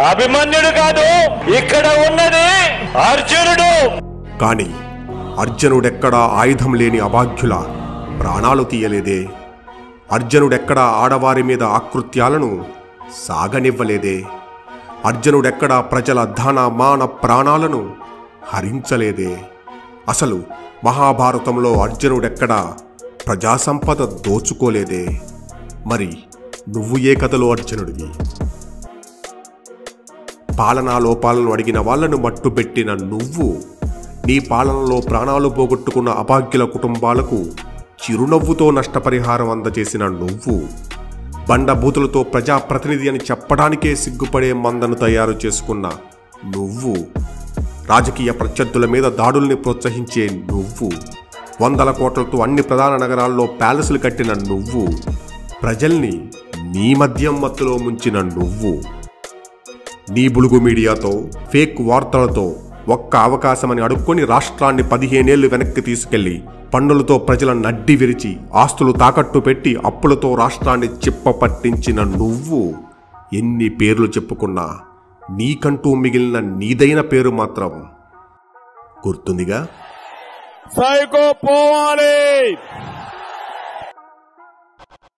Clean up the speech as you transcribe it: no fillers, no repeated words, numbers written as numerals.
అభిమన్యుడు కాదు, ఇక్కడ ఉన్నది అర్జునుడు. కాని అర్జునుడెక్కడా ఆయుధం లేని అభాగ్యుల ప్రాణాలు తీయలేదే. అర్జునుడెక్కడా ఆడవారి మీద ఆకృత్యాలను సాగనివ్వలేదే. అర్జునుడెక్కడా ప్రజల ధన మాన ప్రాణాలను హరించలేదే. అసలు మహాభారతంలో అర్జునుడెక్కడా ప్రజాసంపద దోచుకోలేదే. మరి నువ్వు ఏ కథలో అర్జునుడివి? పాలనా లోపాలను అడిగిన వాళ్లను మట్టుపెట్టిన నువ్వు, నీ పాలనలో ప్రాణాలు పోగొట్టుకున్న అభాగ్యుల కుటుంబాలకు చిరునవ్వుతో నష్టపరిహారం అందజేసిన నువ్వు, బండబూతులతో ప్రజాప్రతినిధి అని చెప్పడానికే సిగ్గుపడే మందను తయారు చేసుకున్న నువ్వు, రాజకీయ ప్రత్యర్థుల మీద దాడుల్ని ప్రోత్సహించే నువ్వు, 100 కోట్లతో అన్ని ప్రధాన నగరాల్లో ప్యాలెస్లు కట్టిన నువ్వు, ప్రజల్ని నీ మద్యం మత్తులో ముంచిన నువ్వు, నీ బులుగు మీడియాతో ఫేక్ వార్తలతో ఒక్క అవకాశమని అడుక్కొని రాష్ట్రాన్ని 15 ఏళ్లు వెనక్కి తీసుకెళ్లి పన్నులతో ప్రజల నడ్డి విరిచి ఆస్తులు తాకట్టు పెట్టి అప్పులతో రాష్ట్రాన్ని చిప్పపట్టించిన నువ్వు, ఎన్ని పేర్లు చెప్పుకున్నా నీకంటూ మిగిలిన నీదైన పేరు మాత్రం గుర్తుందిగా. సైకో పోవాలి.